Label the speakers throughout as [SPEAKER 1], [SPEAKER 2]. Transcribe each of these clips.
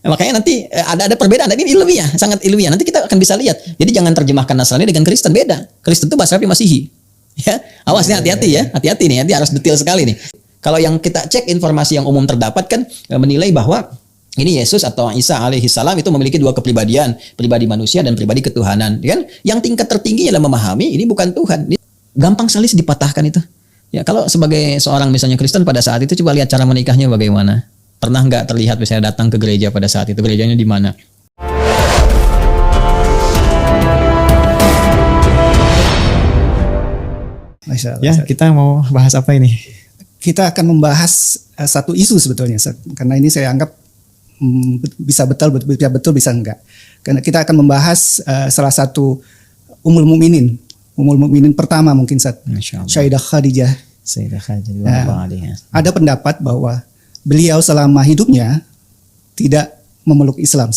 [SPEAKER 1] Makanya nanti ada perbedaan. Ini ilmiah, sangat ilmiah. Nanti kita akan bisa lihat. Jadi jangan terjemahkan Nasrani dengan Kristen, beda. Kristen itu bahasa Arabnya Masihi. Ya, awas nih, hati-hati ya, hati-hati nih. Nanti harus detail sekali nih. Kalau yang kita cek informasi yang umum terdapat kan menilai bahwa ini Yesus atau Isa alaihi salam itu memiliki dua kepribadian, pribadi manusia dan pribadi ketuhanan. Kan? Yang tingkat tertinggi adalah memahami ini bukan Tuhan. Gampang sekali dipatahkan itu. Ya, kalau sebagai seorang misalnya Kristen pada saat itu coba lihat cara menikahnya bagaimana. Pernah nggak terlihat misalnya datang ke gereja pada saat itu? Gerejanya di mana?
[SPEAKER 2] Ya, kita mau bahas apa ini?
[SPEAKER 3] Kita akan membahas satu isu sebetulnya, karena ini saya anggap bisa betul, bisa enggak. Karena kita akan membahas salah satu Ummul Mukminin pertama mungkin Sayyidah Khadijah. Ada pendapat bahwa beliau selama hidupnya tidak memeluk Islam,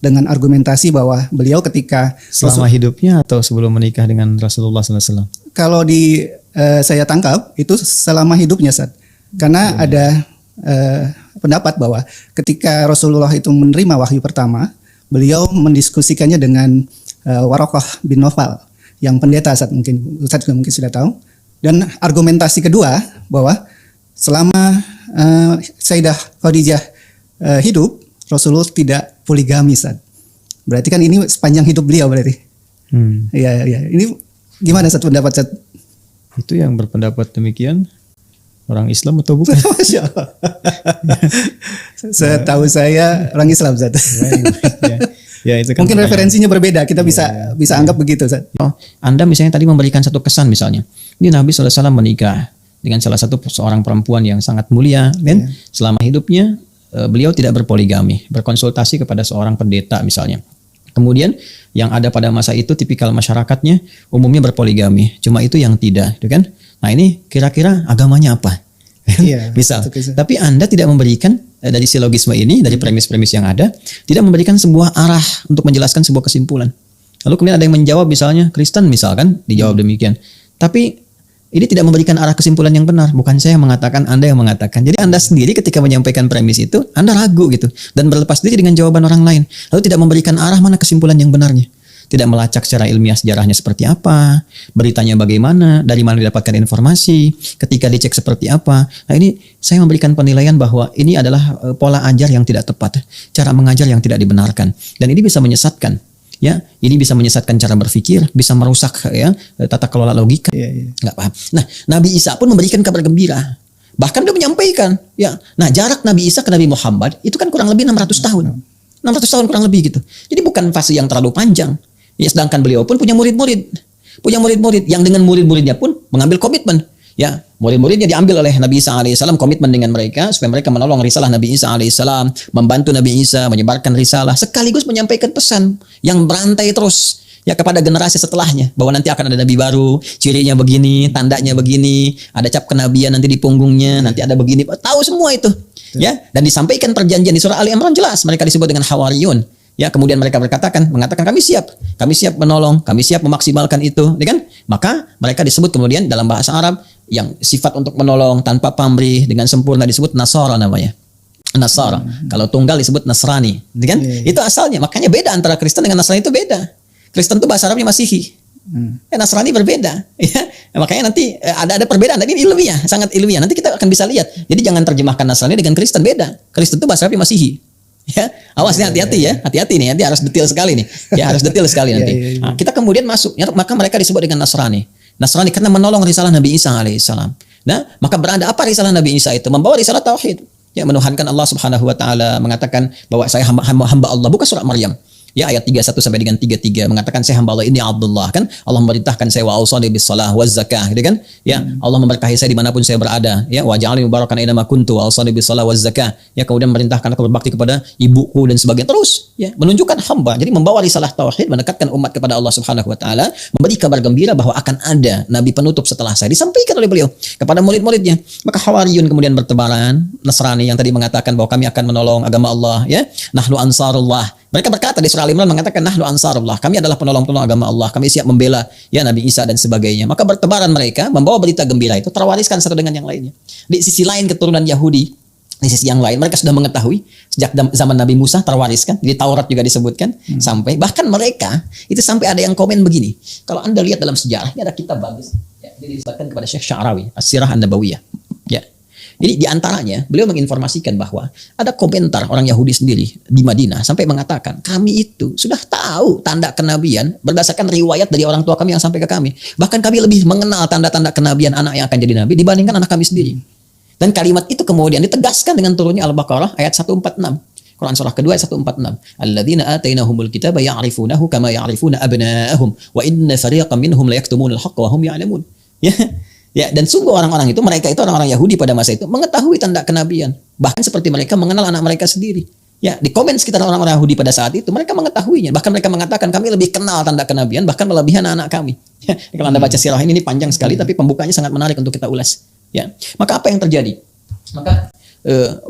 [SPEAKER 3] dengan argumentasi bahwa beliau ketika
[SPEAKER 2] selama hidupnya atau sebelum menikah dengan Rasulullah SAW.
[SPEAKER 3] Kalau saya tangkap itu selama hidupnya, karena ada pendapat bahwa ketika Rasulullah itu menerima wahyu pertama, beliau mendiskusikannya dengan Waraqah bin Nawfal yang pendeta, mungkin Ustaz juga mungkin sudah tahu. Dan argumentasi kedua bahwa selama Sayyidah Khadijah hidup, Rasulullah tidak poligami, berarti kan ini sepanjang hidup beliau berarti. Ya. Ini gimana pendapat
[SPEAKER 2] Itu yang berpendapat demikian orang Islam atau bukan?
[SPEAKER 3] Masya Allah. Setahu saya orang Islam,
[SPEAKER 2] Ya, itu kan
[SPEAKER 3] mungkin referensinya berbeda, kita bisa anggap begitu.
[SPEAKER 1] Anda misalnya tadi memberikan satu kesan misalnya, ini Nabi SAW menikah dengan salah satu seorang perempuan yang sangat mulia, dan selama hidupnya beliau tidak berpoligami, berkonsultasi kepada seorang pendeta misalnya. Kemudian yang ada pada masa itu tipikal masyarakatnya umumnya berpoligami, cuma itu yang tidak, gitu kan? Nah ini kira-kira agamanya apa? Misal, tapi Anda tidak memberikan dari silogisme ini, dari premis-premis yang ada, tidak memberikan sebuah arah untuk menjelaskan sebuah kesimpulan. Lalu kemudian ada yang menjawab misalnya Kristen misalkan dijawab demikian, tapi ini tidak memberikan arah kesimpulan yang benar. Bukan saya yang mengatakan, Anda yang mengatakan. Jadi Anda sendiri ketika menyampaikan premis itu, Anda ragu gitu. Dan berlepas diri dengan jawaban orang lain. Lalu tidak memberikan arah mana kesimpulan yang benarnya. Tidak melacak secara ilmiah sejarahnya seperti apa. Beritanya bagaimana. Dari mana didapatkan informasi. Ketika dicek seperti apa. Nah ini saya memberikan penilaian bahwa ini adalah pola ajar yang tidak tepat. Cara mengajar yang tidak dibenarkan. Dan ini bisa menyesatkan. Ya, ini bisa menyesatkan cara berpikir, bisa merusak ya tata kelola logika. Nggak paham. Nah, Nabi Isa pun memberikan kabar gembira. Bahkan dia menyampaikan, ya. Nah, jarak Nabi Isa ke Nabi Muhammad itu kan kurang lebih 600 tahun. 600 tahun kurang lebih gitu. Jadi bukan fase yang terlalu panjang. Ya, sedangkan beliau pun punya murid-murid. Yang dengan murid-muridnya pun mengambil komitmen. Ya, murid-muridnya diambil oleh Nabi Isa alaihissalam, komitmen dengan mereka supaya mereka menolong risalah Nabi Isa alaihissalam, membantu Nabi Isa menyebarkan risalah, sekaligus menyampaikan pesan yang berantai terus ya kepada generasi setelahnya bahwa nanti akan ada nabi baru, cirinya begini, tandanya begini, ada cap kenabian nanti di punggungnya, nanti ada begini, tahu semua itu. Ya, dan disampaikan perjanjian di surah Ali Imran jelas mereka disebut dengan Hawariyun. Ya, kemudian mereka mengatakan kami siap menolong, kami siap memaksimalkan itu, ya kan? Maka mereka disebut kemudian dalam bahasa Arab yang sifat untuk menolong tanpa pamrih dengan sempurna disebut Nasara namanya. Nasara. Kalau tunggal disebut Nasrani, ya kan? Itu asalnya. Makanya beda antara Kristen dengan Nasrani itu beda. Kristen itu bahasa Arabnya Masihi. Nasrani berbeda. Ya. Makanya nanti ada perbedaan. Ini ilmiah, sangat ilmiah. Nanti kita akan bisa lihat. Jadi jangan terjemahkan Nasrani dengan Kristen, beda. Kristen itu bahasa Arabnya Masihi. Ya, awas nih, hati-hati ya, hati-hati nih, nanti harus detail sekali nih, ya harus detail sekali nanti. Nah, kita kemudian masuk, ya, maka mereka disebut dengan Nasrani karena menolong risalah Nabi Isa alaihissalam. Nah, maka berada apa risalah Nabi Isa itu? Membawa risalah tauhid, ya menuhankan Allah Subhanahu Wa Taala, mengatakan bahwa saya hamba Allah. Buka surat Maryam. Ya, ayat 31 sampai dengan 33 mengatakan saya hamba Allah, ini Abdullah, kan Allah memerintahkan saya wa ausani bis shalah waz zakah, gitu kan? Ya, Allah memberkahi saya dimanapun saya berada, ya wa ja'alni mubarakan aina ma kuntu wa ausani bis shalah waz zakah. Ya, kemudian memerintahkan aku berbakti kepada ibuku dan sebagainya, terus ya menunjukkan hamba. Jadi membawa risalah tauhid, mendekatkan umat kepada Allah Subhanahu Wa Taala, memberi kabar gembira bahwa akan ada nabi penutup setelah saya, disampaikan oleh beliau kepada murid-muridnya. Maka Hawariyun kemudian bertebaran, Nasrani yang tadi mengatakan bahwa kami akan menolong agama Allah, ya nahnu ansarullah. Mereka berkata di surah Al-Imran mengatakan nahnu ansarullah, kami adalah penolong-penolong agama Allah, kami siap membela ya Nabi Isa dan sebagainya. Maka bertebaran mereka membawa berita gembira itu terwariskan satu dengan yang lainnya. Di sisi lain keturunan Yahudi Di sisi yang lain mereka sudah mengetahui sejak zaman Nabi Musa terwariskan, di Taurat juga disebutkan sampai bahkan mereka itu sampai ada yang komen begini. Kalau Anda lihat dalam sejarah, ini ada kitab bagus ya, ini disebutkan kepada Syekh Sya'rawi, As-Sirah An-Nabawiyah. Ya. Jadi di antaranya beliau menginformasikan bahwa ada komentar orang Yahudi sendiri di Madinah sampai mengatakan, kami itu sudah tahu tanda kenabian berdasarkan riwayat dari orang tua kami yang sampai ke kami. Bahkan kami lebih mengenal tanda-tanda kenabian anak yang akan jadi nabi dibandingkan anak kami sendiri. Dan kalimat itu kemudian ditegaskan dengan turunnya Al-Baqarah ayat 146. Quran surah kedua ayat 146. Alladzina atainahumul kitaba ya'rifunahu kama ya'rifuna abna'ahum wa inna fariqan minhum la yaktumunal haqqa wa hum ya'lamun. Ya. Ya, dan sungguh orang-orang itu, mereka itu orang-orang Yahudi pada masa itu mengetahui tanda kenabian, bahkan seperti mereka mengenal anak mereka sendiri. Ya, di komen sekitar orang-orang Yahudi pada saat itu mereka mengetahuinya, bahkan mereka mengatakan kami lebih kenal tanda kenabian bahkan melebihi anak-anak kami. Ya, kalau Anda baca sirah ini panjang sekali, tapi pembukaannya sangat menarik untuk kita ulas. Ya, maka apa yang terjadi? Maka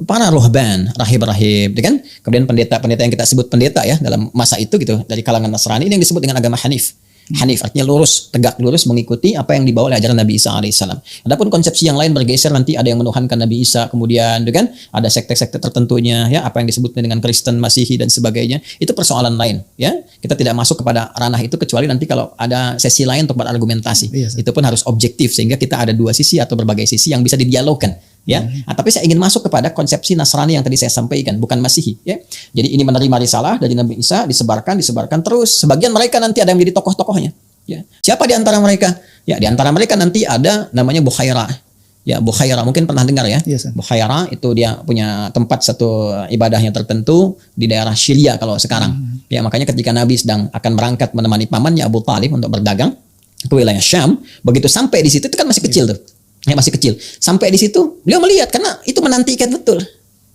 [SPEAKER 1] para ruhban, rahib-rahib, kan? Kemudian pendeta-pendeta yang kita sebut pendeta ya dalam masa itu gitu dari kalangan Nasrani, ini yang disebut dengan agama Hanif. Hanif artinya lurus, tegak lurus mengikuti apa yang dibawa oleh ajaran Nabi Isa alaihissalam. Adapun konsepsi yang lain bergeser, nanti ada yang menuhankan Nabi Isa, kemudian kan ada sekte-sekte tertentunya ya, apa yang disebut dengan Kristen, Masihi dan sebagainya. Itu persoalan lain ya. Kita tidak masuk kepada ranah itu kecuali nanti kalau ada sesi lain untuk berargumentasi. Itu pun harus objektif sehingga kita ada dua sisi atau berbagai sisi yang bisa didialogkan. Ya, tapi saya ingin masuk kepada konsepsi Nasrani yang tadi saya sampaikan, bukan Masihi. Ya, jadi ini menerima risalah dari Nabi Isa, disebarkan terus. Sebagian mereka nanti ada yang menjadi tokoh-tokohnya. Ya, siapa di antara mereka? Ya, di antara mereka nanti ada namanya Bukhaira. Ya, Bukhaira mungkin pernah dengar ya. Bukhaira itu dia punya tempat satu ibadahnya tertentu di daerah Syria kalau sekarang. Ya, makanya ketika Nabi sedang akan berangkat menemani pamannya Abu Talib untuk berdagang ke wilayah Syam, begitu sampai di situ itu kan masih kecil tuh. Ya, masih kecil. Sampai di situ beliau melihat karena itu menantikan betul.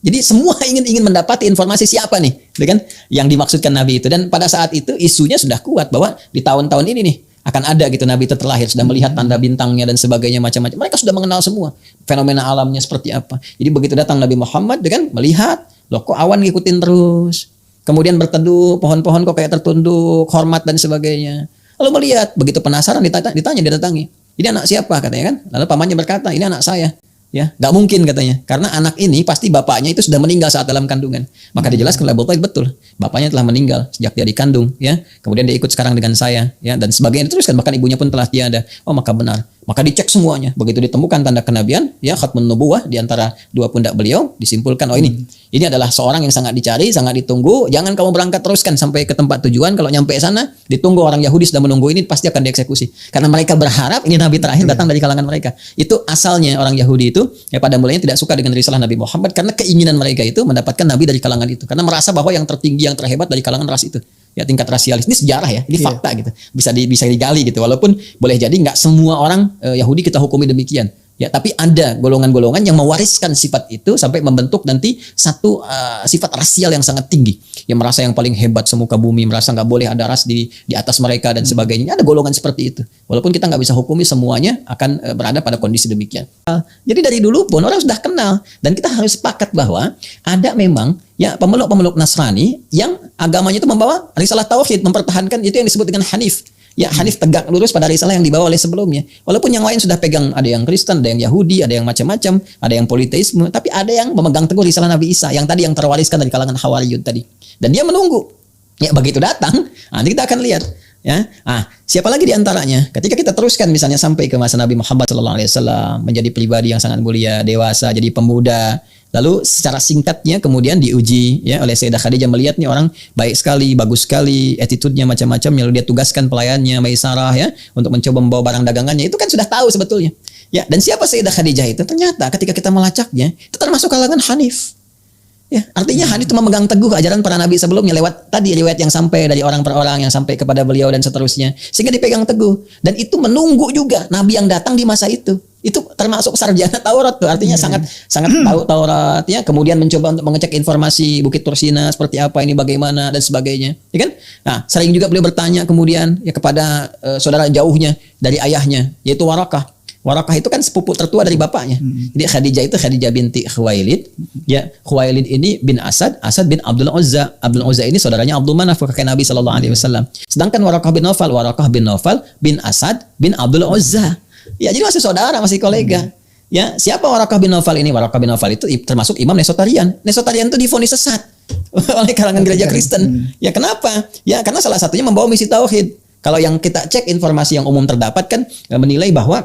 [SPEAKER 1] Jadi semua ingin mendapati informasi siapa nih, kan? Yang dimaksudkan Nabi itu. Dan pada saat itu isunya sudah kuat bahwa di tahun-tahun ini nih akan ada gitu Nabi itu terlahir, sudah melihat tanda bintangnya dan sebagainya macam-macam. Mereka sudah mengenal semua fenomena alamnya seperti apa. Jadi begitu datang Nabi Muhammad, kan melihat, loh kok awan ngikutin terus. Kemudian berteduh, pohon-pohon kok kayak tertunduk, hormat dan sebagainya. Lalu melihat, begitu penasaran ditanya didatangi. Ini anak siapa katanya kan? Lalu pamannya berkata, ini anak saya. Ya, nggak mungkin katanya. Karena anak ini pasti bapaknya itu sudah meninggal saat dalam kandungan. Maka dijelaskan oleh Abu Thalib betul. Bapaknya telah meninggal sejak dia dikandung, ya. Kemudian dia ikut sekarang dengan saya, ya, dan sebagainya diteruskan. Bahkan ibunya pun telah tiada. Oh, maka benar. Maka dicek semuanya. Begitu ditemukan tanda kenabian, ya, khatmun nubuwah di antara dua pundak beliau, disimpulkan, oh ini adalah seorang yang sangat dicari, sangat ditunggu. Jangan kamu berangkat teruskan sampai ke tempat tujuan. Kalau nyampe sana, ditunggu orang Yahudi sudah menunggu ini, pasti akan dieksekusi. Karena mereka berharap ini Nabi terakhir datang dari kalangan mereka. Itu asalnya orang Yahudi itu, ya pada mulanya tidak suka dengan risalah Nabi Muhammad karena keinginan mereka itu mendapatkan Nabi dari kalangan itu. Karena merasa bahwa yang tertinggi, yang terhebat dari kalangan ras itu. Ya, tingkat rasialis ini sejarah ya, ini fakta gitu, bisa digali gitu. Walaupun boleh jadi nggak semua orang Yahudi kita hukumi demikian, ya, tapi ada golongan-golongan yang mewariskan sifat itu sampai membentuk nanti satu sifat rasial yang sangat tinggi, yang merasa yang paling hebat semuka bumi, merasa nggak boleh ada ras di atas mereka dan sebagainya. Ada golongan seperti itu. Walaupun kita nggak bisa hukumi semuanya akan berada pada kondisi demikian. Jadi dari dulu pun orang sudah kenal dan kita harus sepakat bahwa ada memang ya pemeluk-pemeluk Nasrani yang agamanya itu membawa risalah tauhid, mempertahankan itu yang disebut dengan Hanif. Ya, Hanif tegak lurus pada risalah yang dibawa oleh sebelumnya. Walaupun yang lain sudah pegang, ada yang Kristen, ada yang Yahudi, ada yang macam-macam, ada yang politeisme, tapi ada yang memegang teguh risalah Nabi Isa yang tadi yang terwariskan dari kalangan Hawariyun tadi. Dan dia menunggu. Ya, begitu datang, nanti kita akan lihat. Ya, siapa lagi di antaranya? Ketika kita teruskan misalnya sampai ke masa Nabi Muhammad SAW menjadi pribadi yang sangat mulia, dewasa, jadi pemuda. Lalu secara singkatnya kemudian diuji ya oleh Sayyidah Khadijah, melihat nih orang baik sekali, bagus sekali, attitude-nya macam-macam, lalu dia tugaskan pelayannya Maisarah ya untuk mencoba membawa barang dagangannya. Itu kan sudah tahu sebetulnya. Ya, dan siapa Sayyidah Khadijah itu? Ternyata ketika kita melacaknya, itu termasuk kalangan Hanif. Ya, artinya Hanif itu memegang teguh ajaran para nabi sebelumnya lewat tadi riwayat yang sampai dari orang per orang yang sampai kepada beliau dan seterusnya, sehingga dipegang teguh. Dan itu menunggu juga nabi yang datang di masa itu. Itu termasuk sarjana Taurat tuh, artinya sangat tahu Taurat ya. Kemudian mencoba untuk mengecek informasi Bukit Tursina seperti apa ini, bagaimana dan sebagainya, ya kan? Nah, sering juga beliau bertanya kemudian ya kepada saudara jauhnya dari ayahnya, yaitu Warakah. Warakah itu kan sepupu tertua dari bapaknya. Jadi Khadijah itu Khadijah binti Khuwailid. Ya, Khuwailid ini bin Asad, Asad bin Abdul Uzza. Abdul Uzza ini saudaranya Abdul Manaf, kakek Nabi SAW. Sedangkan Warakah bin Nawfal bin Asad bin Abdul Uzza. Ya, jadi masih saudara, masih kolega. Ya, siapa Warakah bin Naufal ini? Warakah bin Naufal itu termasuk imam Nesotarian. Nesotarian itu divonis sesat oleh kalangan gereja Kristen. Ya kenapa? Ya karena salah satunya membawa misi tauhid. Kalau yang kita cek informasi yang umum terdapat kan menilai bahwa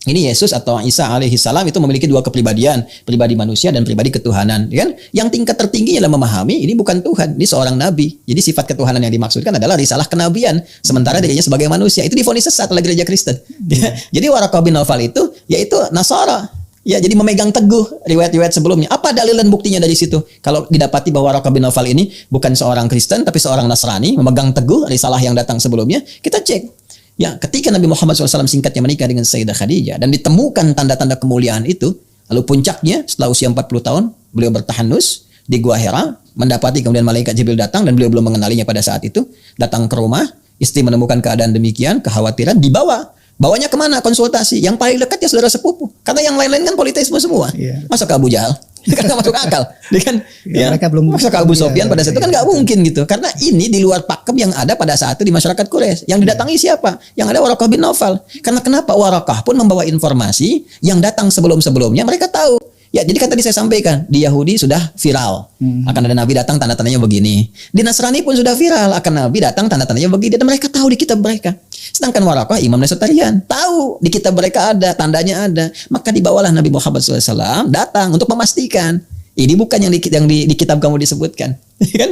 [SPEAKER 1] ini Yesus atau Isa alaihi salam itu memiliki dua kepribadian, pribadi manusia dan pribadi ketuhanan, kan? Yang tingkat tertinggi adalah memahami ini bukan Tuhan, ini seorang nabi. Jadi sifat ketuhanan yang dimaksudkan adalah risalah kenabian, sementara dirinya sebagai manusia. Itu divonis sesat oleh gereja Kristen. Ya. Jadi Warakah bin Naufal itu yaitu Nasara. Ya, jadi memegang teguh riwayat-riwayat sebelumnya. Apa dalil dan buktinya dari situ? Kalau didapati bahwa Warakah bin Naufal ini bukan seorang Kristen tapi seorang Nasrani, memegang teguh risalah yang datang sebelumnya, kita cek. Ya, ketika Nabi Muhammad SAW singkatnya menikah dengan Sayyidah Khadijah dan ditemukan tanda-tanda kemuliaan itu, lalu puncaknya setelah usia 40 tahun, beliau bertahanus di Gua Hira, mendapati kemudian malaikat Jibril datang dan beliau belum mengenalinya pada saat itu, datang ke rumah, istri menemukan keadaan demikian, kekhawatiran, dibawa. Bawanya kemana? Konsultasi. Yang paling dekat ya saudara sepupu. Karena yang lain-lain kan politeisme semua. Yeah. Masa ke Abu Jahal? Kan gak masuk akal. Dia kan, ya, mereka belum masa ke Abu Sofyan pada saat itu kan gak mungkin gitu. Karena ini di luar pakem yang ada pada saat itu di masyarakat Quraisy. Yang didatangi siapa? Yang ada Warakah bin Naufal. Karena kenapa? Warakah pun membawa informasi yang datang sebelum-sebelumnya. Mereka tahu. Ya, jadi kan tadi saya sampaikan, di Yahudi sudah viral. Akan ada Nabi datang, tanda-tandanya begini. Di Nasrani pun sudah viral, akan Nabi datang, tanda-tandanya begini. Dan mereka tahu di kitab mereka. Sedangkan Warakah, imam Nesotarian, tahu di kitab mereka ada, tandanya ada. Maka dibawalah Nabi Muhammad SAW datang untuk memastikan. Ini bukan yang di kitab kamu disebutkan. Kan?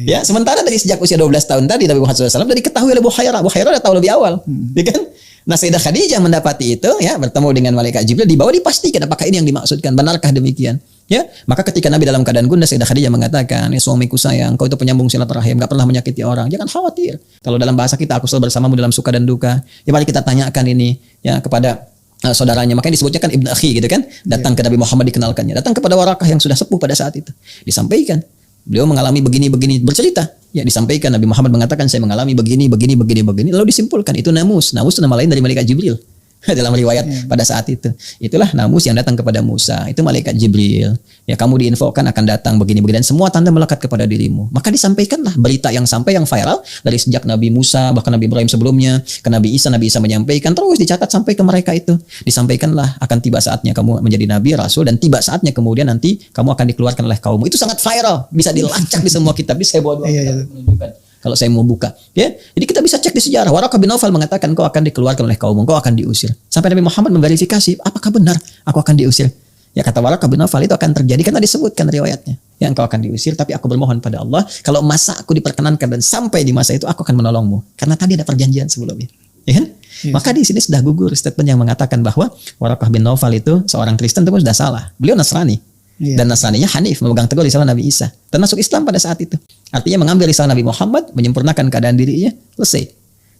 [SPEAKER 1] Ya, sementara dari sejak usia 12 tahun tadi, Nabi Muhammad SAW dari ketahui oleh Buhairah. Buhairah udah tahu lebih awal. Kan? Nah, Sayyidah Khadijah mendapati itu, ya, bertemu dengan malaikat Jibril, dibawa dipastikan apakah ini yang dimaksudkan, benarkah demikian? Ya, maka ketika Nabi dalam keadaan gundah, Sayyidah Khadijah mengatakan, ya suamiku sayang, kau itu penyambung silaturahim, gak pernah menyakiti orang, jangan khawatir. Kalau dalam bahasa kita, aku selalu bersamamu dalam suka dan duka. Ya, mari kita tanyakan ini, ya, kepada saudaranya. Makanya disebutnya kan Ibn Akhi gitu kan, datang ke Nabi Muhammad dikenalkannya, datang kepada Warakah yang sudah sepuh pada saat itu, disampaikan. Beliau mengalami begini-begini, bercerita. Ya, disampaikan Nabi Muhammad mengatakan saya mengalami begini. Lalu disimpulkan itu namus. Namus itu nama lain dari malaikat Jibril. Dalam riwayat pada saat itu. Itulah namus yang datang kepada Musa. Itu malaikat Jibril. Ya, kamu diinfokan akan datang begini-begini dan semua tanda melekat kepada dirimu. Maka disampaikanlah berita yang sampai yang viral dari sejak Nabi Musa, bahkan Nabi Ibrahim sebelumnya, ke Nabi Isa menyampaikan, terus dicatat sampai ke mereka itu. Disampaikanlah akan tiba saatnya kamu menjadi nabi, rasul, dan tiba saatnya kemudian nanti kamu akan dikeluarkan oleh kaummu. Itu sangat viral, bisa dilacak di semua kitab. Bisa saya bawa menunjukkan. Kalau saya mau buka, ya, jadi kita bisa cek di sejarah. Warakah bin Naufal mengatakan kau akan dikeluarkan oleh kaummu, kau akan diusir. Sampai Nabi Muhammad memverifikasi, apakah benar aku akan diusir? Ya, kata Warakah bin Naufal itu akan terjadi karena disebutkan riwayatnya. Ya, engkau akan diusir, tapi aku bermohon pada Allah, kalau masa aku diperkenankan dan sampai di masa itu aku akan menolongmu. Karena tadi ada perjanjian sebelumnya, ya kan? Yes. Maka di sini sudah gugur statement yang mengatakan bahwa Warakah bin Naufal itu seorang Kristen itu sudah salah. Beliau Nasrani. Dan Nasraninya Hanif, memegang teguh risalah Nabi Isa, termasuk Islam pada saat itu. Artinya mengambil risalah Nabi Muhammad, menyempurnakan keadaan dirinya, selesai.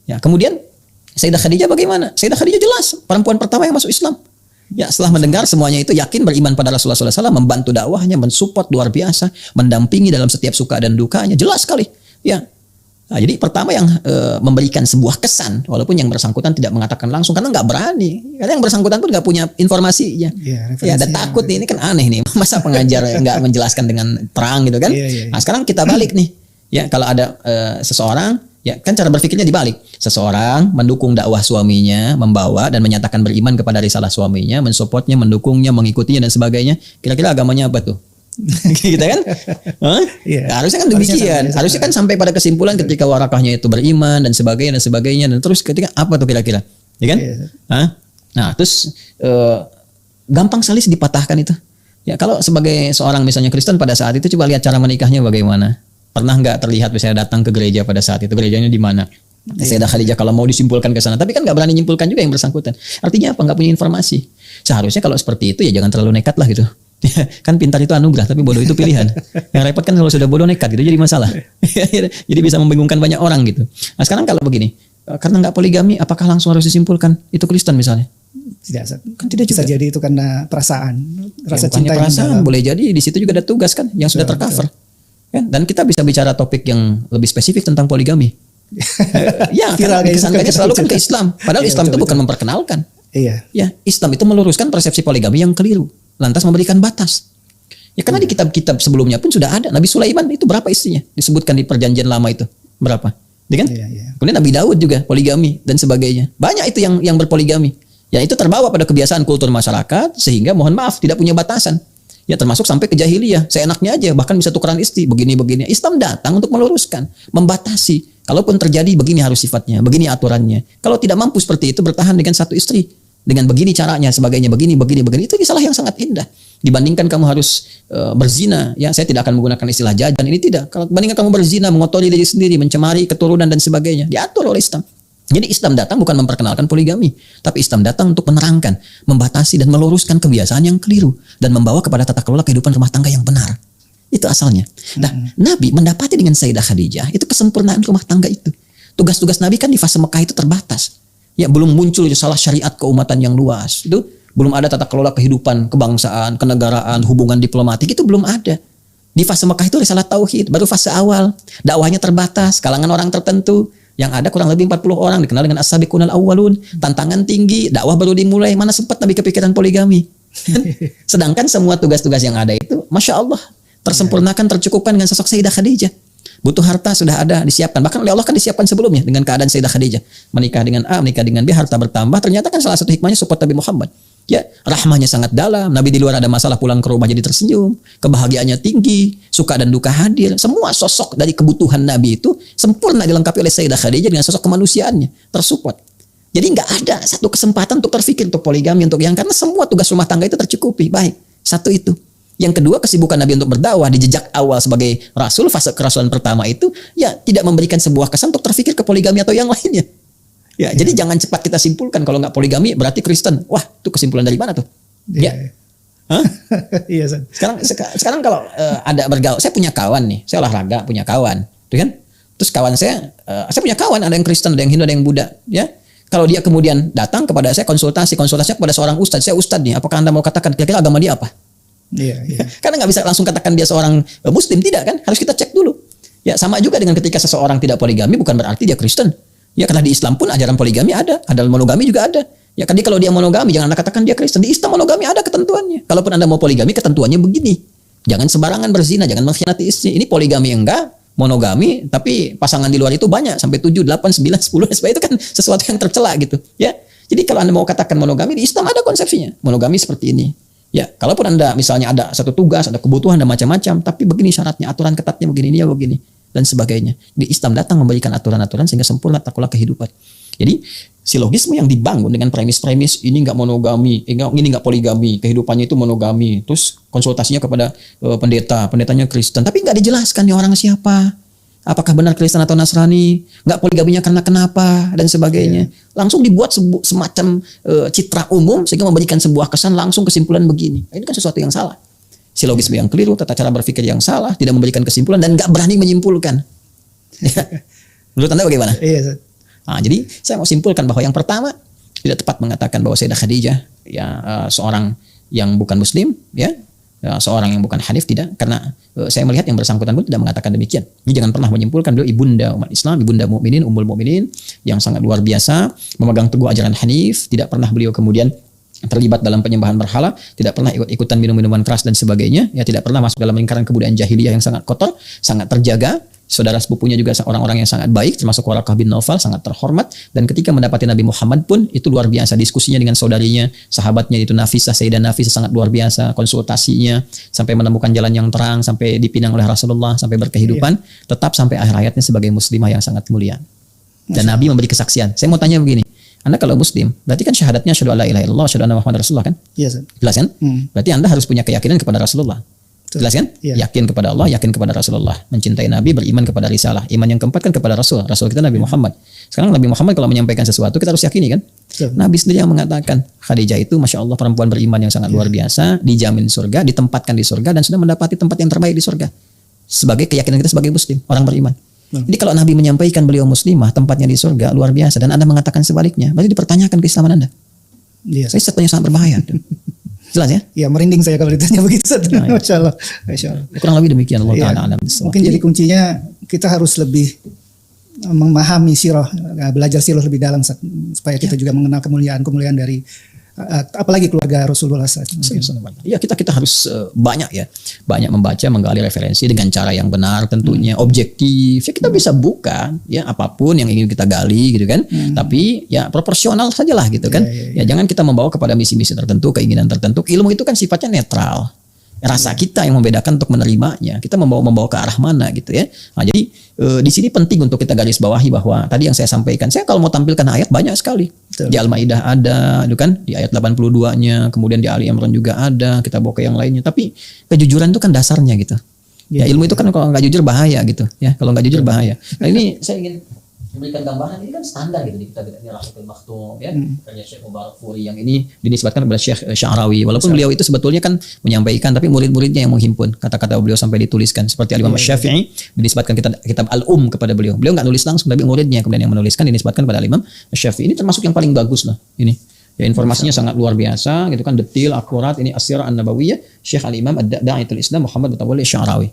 [SPEAKER 1] Ya, kemudian Sayyidah Khadijah bagaimana? Sayyidah Khadijah jelas perempuan pertama yang masuk Islam. Ya, setelah mendengar semuanya itu, yakin beriman pada Rasulullah SAW, membantu dakwahnya, mensupport luar biasa, mendampingi dalam setiap suka dan dukanya, jelas sekali. Ya. Nah, jadi pertama yang memberikan sebuah kesan, walaupun yang bersangkutan tidak mengatakan langsung karena nggak berani, karena yang bersangkutan pun nggak punya informasinya. Ya, ada takut nih, ini kan aneh nih, masa pengajar nggak menjelaskan dengan terang gitu kan? Nah, sekarang kita balik nih, ya, kalau ada seseorang, ya kan cara berpikirnya dibalik. Seseorang mendukung dakwah suaminya, membawa dan menyatakan beriman kepada risalah suaminya, mensupportnya, mendukungnya, mengikutinya dan sebagainya. Kira-kira agamanya apa tuh? Kita kan, harusnya kan demikian. Harusnya kan sampai pada kesimpulan ketika Warakahnya itu beriman dan sebagainya dan terus ketika apa tuh kira-kira, ya kan? Nah, terus gampang sekali dipatahkan itu. Ya, kalau sebagai seorang misalnya Kristen pada saat itu, coba lihat cara menikahnya bagaimana. Pernah nggak terlihat misalnya datang ke gereja pada saat itu, gerejanya di mana? Sayyidah Khadijah kalau mau disimpulkan ke sana, tapi kan nggak berani nyimpulkan juga yang bersangkutan. Artinya apa? Nggak punya informasi. Seharusnya kalau seperti itu ya jangan terlalu nekat lah gitu. Kan pintar itu anugerah, tapi bodoh itu pilihan. Yang repot kan kalau sudah bodoh nekat gitu jadi masalah. Jadi bisa membingungkan banyak orang gitu. Nah, sekarang kalau begini, karena nggak poligami, apakah langsung harus disimpulkan itu Kristen misalnya?
[SPEAKER 3] Tidak, kan tidak bisa jadi itu karena perasaan, rasa cinta
[SPEAKER 1] perasaan. Boleh jadi di situ juga ada tugas kan yang sudah tercover. Kan? Dan kita bisa bicara topik yang lebih spesifik tentang poligami. Ya, kan disangkanya selalu kan ke Islam. Padahal Islam itu bukan memperkenalkan. Iya. Ya, Islam itu meluruskan persepsi poligami yang keliru. Lantas memberikan batas. Ya, karena di kitab-kitab sebelumnya pun sudah ada. Nabi Sulaiman itu berapa istrinya? Disebutkan di perjanjian lama itu. Berapa? Ya kan? Kemudian Nabi Daud juga poligami dan sebagainya. Banyak itu yang berpoligami. Ya itu terbawa pada kebiasaan kultur masyarakat sehingga mohon maaf tidak punya batasan. Ya termasuk sampai ke jahiliyah, seenaknya aja, bahkan bisa tukeran istri, begini-begini. Islam datang untuk meluruskan, membatasi. Kalaupun terjadi begini harus sifatnya, begini aturannya. Kalau tidak mampu seperti itu bertahan dengan satu istri, dengan begini caranya, sebagainya, begini, itu salah yang sangat indah. Dibandingkan kamu harus berzina, ya saya tidak akan menggunakan istilah jajan, ini tidak. Kalau bandingkan kamu berzina, mengotori diri sendiri, mencemari keturunan dan sebagainya, diatur oleh Islam. Jadi Islam datang bukan memperkenalkan poligami, tapi Islam datang untuk menerangkan, membatasi dan meluruskan kebiasaan yang keliru dan membawa kepada tata kelola kehidupan rumah tangga yang benar. Itu asalnya. Nah, Nabi mendapati dengan Sayyidah Khadijah itu kesempurnaan rumah tangga itu. Tugas-tugas Nabi kan di fase Mekah itu terbatas. Ya, belum muncul salah syariat keumatan yang luas. Itu belum ada tata kelola kehidupan, kebangsaan, kenegaraan, hubungan diplomatik, itu belum ada. Di fase Mekah itu risalah tauhid, baru fase awal. Dakwahnya terbatas, kalangan orang tertentu. Yang ada kurang lebih 40 orang dikenal dengan as-sabiqunal awwalun. Tantangan tinggi, dakwah baru dimulai. Mana sempat Nabi kepikiran poligami? Sedangkan semua tugas-tugas yang ada itu, Masya Allah, tersempurnakan, tercukupkan dengan sosok Sayyidah Khadijah. Butuh harta sudah ada, disiapkan. Bahkan oleh Allah kan disiapkan sebelumnya dengan keadaan Sayyidah Khadijah. Menikah dengan A, menikah dengan B, harta bertambah. Ternyata kan salah satu hikmahnya support Nabi Muhammad. Ya, rahmahnya sangat dalam. Nabi di luar ada masalah, pulang ke rumah jadi tersenyum. Kebahagiaannya tinggi, suka dan duka hadir. Semua sosok dari kebutuhan Nabi itu sempurna dilengkapi oleh Sayyidah Khadijah dengan sosok kemanusiaannya, tersupport. Jadi nggak ada satu kesempatan untuk terfikir untuk poligami, untuk yang, karena semua tugas rumah tangga itu tercukupi. Baik, satu itu. Yang kedua, kesibukan Nabi untuk berdakwah di jejak awal sebagai Rasul, fase kerasulan pertama itu, ya tidak memberikan sebuah kesan untuk terfikir ke poligami atau yang lainnya. Ya, jadi jangan cepat kita simpulkan kalau nggak poligami berarti Kristen. Wah, itu kesimpulan dari mana tuh? Ya. Hah?
[SPEAKER 3] Iya,
[SPEAKER 1] Sekarang kalau ada bergaul, saya punya kawan nih, saya olahraga punya kawan, tuh kan? Terus kawan saya punya kawan, ada yang Kristen, ada yang Hindu, ada yang Buddha, ya. Kalau dia kemudian datang kepada saya konsultasinya kepada seorang ustadz, saya ustadz nih, apakah Anda mau katakan kira-kira agama dia apa?
[SPEAKER 3] Iya.
[SPEAKER 1] Karena nggak bisa langsung katakan dia seorang Muslim, tidak kan? Harus kita cek dulu. Ya, sama juga dengan ketika seseorang tidak poligami bukan berarti dia Kristen. Ya, karena di Islam pun ajaran poligami ada monogami juga ada. Ya, jadi kalau dia monogami jangan Anda katakan dia Kristen. Di Islam monogami ada ketentuannya. Kalaupun Anda mau poligami ketentuannya begini. Jangan sembarangan berzina, jangan mengkhianati istri. Ini poligami enggak, monogami tapi pasangan di luar itu banyak sampai 7, 8, 9, 10 sebab itu kan sesuatu yang tercela gitu, ya. Jadi kalau Anda mau katakan monogami, di Islam ada konsepsinya. Monogami seperti ini. Ya, kalaupun Anda misalnya ada satu tugas, ada kebutuhan dan macam-macam, tapi begini syaratnya, aturan ketatnya begini, ini ya begini dan sebagainya. Di Islam datang memberikan aturan-aturan sehingga sempurna tata kelola kehidupan. Jadi silogisme yang dibangun dengan premis-premis ini nggak monogami, ini nggak poligami, kehidupannya itu monogami, terus konsultasinya kepada pendetanya Kristen, tapi nggak dijelaskan nih orang siapa, apakah benar Kristen atau Nasrani, nggak poligaminya karena kenapa dan sebagainya. Langsung dibuat semacam citra umum sehingga memberikan sebuah kesan langsung kesimpulan begini. Ini kan sesuatu yang salah. Silogisme yang keliru, tata cara berpikir yang salah, tidak memberikan kesimpulan dan nggak berani menyimpulkan. Menurut Anda bagaimana?
[SPEAKER 3] Iya.
[SPEAKER 1] Nah, jadi saya mau simpulkan bahwa yang pertama tidak tepat mengatakan bahwa Sayyidah Khadijah ya seorang yang bukan Muslim, ya seorang yang bukan Hanif, tidak, karena saya melihat yang bersangkutan pun tidak mengatakan demikian. Jadi jangan pernah menyimpulkan beliau ibunda umat Islam, ibunda mukminin, ummul mukminin yang sangat luar biasa, memegang teguh ajaran Hanif, tidak pernah beliau kemudian terlibat dalam penyembahan berhala, tidak pernah ikut-ikutan minum-minuman keras dan sebagainya, ya tidak pernah masuk dalam lingkaran kebudayaan jahiliyah yang sangat kotor, sangat terjaga. Saudara sepupunya juga orang-orang yang sangat baik, termasuk Waraqah bin Naufal, sangat terhormat. Dan ketika mendapati Nabi Muhammad pun itu luar biasa, diskusinya dengan saudarinya, sahabatnya itu Nafisah, Sayyidah Nafisah sangat luar biasa, konsultasinya sampai menemukan jalan yang terang, sampai dipinang oleh Rasulullah, sampai berkehidupan, tetap sampai akhir hayatnya sebagai muslimah yang sangat mulia. Dan Nabi memberi kesaksian. Saya mau tanya begini, Anda kalau Muslim, berarti kan syahadatnya asyhadu alla ilaha illallah, asyhadu anna Muhammadar Rasulullah kan?
[SPEAKER 3] Iya,
[SPEAKER 1] jelas kan? Berarti Anda harus punya keyakinan kepada Rasulullah. Jelas kan?
[SPEAKER 3] Iya.
[SPEAKER 1] Yakin kepada Allah, yakin kepada Rasulullah, mencintai Nabi, beriman kepada risalah. Iman yang keempat kan kepada Rasul kita Nabi Muhammad. Sekarang Nabi Muhammad kalau menyampaikan sesuatu kita harus yakini kan? Nabi sendiri yang mengatakan Khadijah itu Masya Allah perempuan beriman yang sangat luar biasa, dijamin surga, ditempatkan di surga dan sudah mendapati tempat yang terbaik di surga. Sebagai keyakinan kita sebagai Muslim, orang beriman. Jadi kalau Nabi menyampaikan beliau muslimah, tempatnya di surga luar biasa, dan Anda mengatakan sebaliknya, berarti dipertanyakan keislaman Anda.
[SPEAKER 3] Iya.
[SPEAKER 1] Saya sepertinya sangat berbahaya. Jelas ya?
[SPEAKER 3] Iya, merinding saya kalau ditanya begitu. Masya Allah. Masya Allah.
[SPEAKER 1] Kurang lebih demikian. Allah Ta'ala alam.
[SPEAKER 3] Mungkin jadi kuncinya kita harus lebih memahami sirah, belajar sirah lebih dalam supaya kita juga mengenal kemuliaan dari apalagi keluarga Rasulullah Ustaz.
[SPEAKER 1] Iya, kita harus banyak membaca, menggali referensi dengan cara yang benar tentunya, objektif. Ya kita bisa buka ya apapun yang ingin kita gali gitu kan. Tapi ya proporsional sajalah gitu kan. Ya jangan kita membawa kepada misi-misi tertentu, keinginan tertentu. Ilmu itu kan sifatnya netral. Rasa kita yang membedakan untuk menerimanya. Kita membawa ke arah mana gitu ya. Nah, jadi di sini penting untuk kita garis bawahi bahwa tadi yang saya sampaikan, saya kalau mau tampilkan ayat banyak sekali. Betul. Di Al-Maidah ada, itu kan di ayat 82-nya, kemudian di Ali Imran juga ada, kita bawa ke yang lainnya. Tapi kejujuran itu kan dasarnya gitu. Ya ilmu itu kan kalau nggak jujur bahaya gitu ya. Kalau nggak jujur bahaya. Nah ini saya ingin memberikan gambaran, ini kan standar gitu di kitab ini Rahiqul Maktum ya, karya Syekh Mubarakfuri yang ini dinisbatkan kepada Syekh Sya'rawi, walaupun beliau itu sebetulnya kan menyampaikan, tapi murid-muridnya yang menghimpun kata-kata beliau sampai dituliskan, seperti Al-Imam Syafi'i dinisbatkan kitab Al-Um kepada beliau nggak nulis langsung, tapi muridnya kemudian yang menuliskan, dinisbatkan kepada Al-Imam Syafi'i. Ini termasuk yang paling bagus lah ini. Ya informasinya sangat luar biasa gitu kan, detil, akurat. Ini As-Sirah An-Nabawiyah Syekh Al-Imam Ad-Da'iyatul Islam Muhammad Mutawalli Sya'rawi.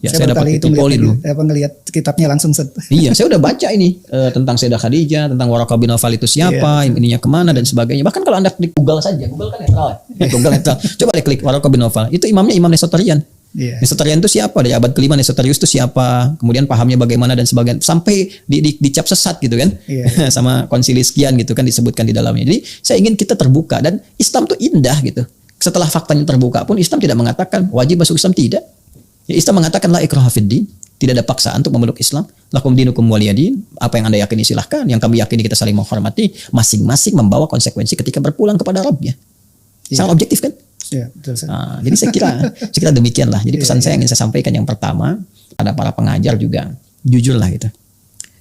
[SPEAKER 1] Ya, saya dapat tipoli dulu.
[SPEAKER 3] Ngelihat kitabnya langsung
[SPEAKER 1] Iya, saya udah baca ini tentang Sayyidah Khadijah, tentang Waraqah bin Nawfal itu siapa, ininya kemana dan sebagainya. Bahkan kalau Anda klik Google saja, Google kan netral ya. Google netral. Coba klik Waraqah bin Nawfal. Itu imamnya Imam Nestorian. Nestorian itu siapa? Dari abad ke-5 Nestorius itu siapa? Kemudian pahamnya bagaimana dan sebagainya. Sampai dicap sesat gitu kan. Sama konsili sekian gitu kan disebutkan di dalamnya. Jadi saya ingin kita terbuka, dan Islam tuh indah gitu. Setelah faktanya terbuka pun Islam tidak mengatakan wajib masuk Islam, tidak. Ya, Islam mengatakan la ikraha fid din. Tidak ada paksaan untuk memeluk Islam. Lakum dinukum waliyadin. Apa yang Anda yakini silahkan. Yang kami yakini kita saling menghormati. Masing-masing membawa konsekuensi ketika berpulang kepada Rabbnya. Sangat objektif kan?
[SPEAKER 3] Ya, betul,
[SPEAKER 1] nah, jadi saya kira demikianlah. Jadi pesan saya yang ingin saya sampaikan yang pertama, pada para pengajar juga jujurlah gitu.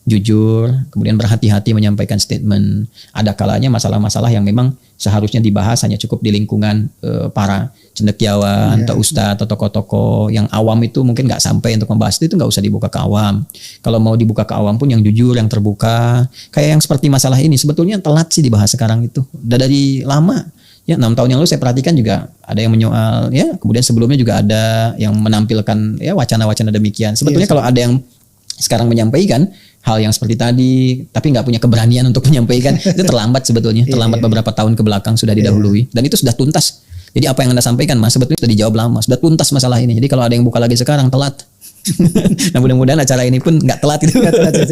[SPEAKER 1] Jujur, kemudian berhati-hati menyampaikan statement. Ada kalanya masalah-masalah yang memang seharusnya dibahas hanya cukup di lingkungan para cendekiawan atau ustadz atau tokoh-tokoh yang awam, itu mungkin nggak sampai untuk membahas itu nggak usah dibuka ke awam. Kalau mau dibuka ke awam pun yang jujur, yang terbuka. Kayak yang seperti masalah ini sebetulnya telat sih dibahas sekarang itu. Udah dari lama. Ya 6 tahun yang lalu saya perhatikan juga ada yang menyoal ya, kemudian sebelumnya juga ada yang menampilkan ya wacana-wacana demikian. Sebetulnya kalau ada yang sekarang menyampaikan hal yang seperti tadi tapi nggak punya keberanian untuk menyampaikan, itu terlambat sebetulnya, terlambat beberapa tahun ke belakang sudah didahului, dan itu sudah tuntas. Jadi apa yang Anda sampaikan Mas sebetulnya sudah dijawab lama, sudah tuntas masalah ini. Jadi kalau ada yang buka lagi sekarang telat. Nah mudah-mudahan acara ini pun nggak telat itu.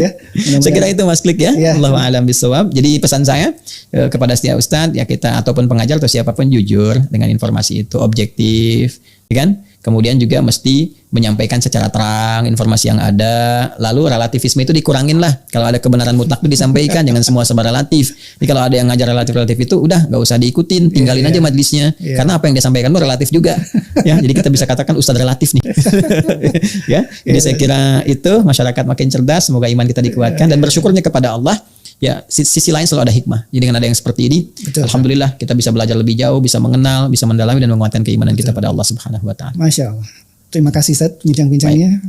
[SPEAKER 1] Ya. Saya kira itu Mas Klik ya. Allahu a'lam bishawab. Jadi pesan saya kepada setiap ustadz ya, kita ataupun pengajar atau siapapun jujur dengan informasi itu, objektif, ya kan? Kemudian juga mesti menyampaikan secara terang informasi yang ada. Lalu relativisme itu dikurangin lah. Kalau ada kebenaran mutlak itu disampaikan, jangan semua serba relatif. Jadi kalau ada yang ngajar relatif itu udah nggak usah diikutin, tinggalin aja majlisnya. Karena apa yang dia sampaikan itu relatif juga. Ya, jadi kita bisa katakan ustadz relatif nih. Ya, jadi saya kira itu masyarakat makin cerdas. Semoga iman kita dikuatkan dan bersyukurnya kepada Allah. Ya, sisi lain selalu ada hikmah. Jadi dengan ada yang seperti ini, alhamdulillah kita bisa belajar lebih jauh, bisa mengenal, bisa mendalami dan menguatkan keimanan kita pada Allah Subhanahu wa taala.
[SPEAKER 3] Masya Allah. Terima kasih Ustaz bincang-bincangnya.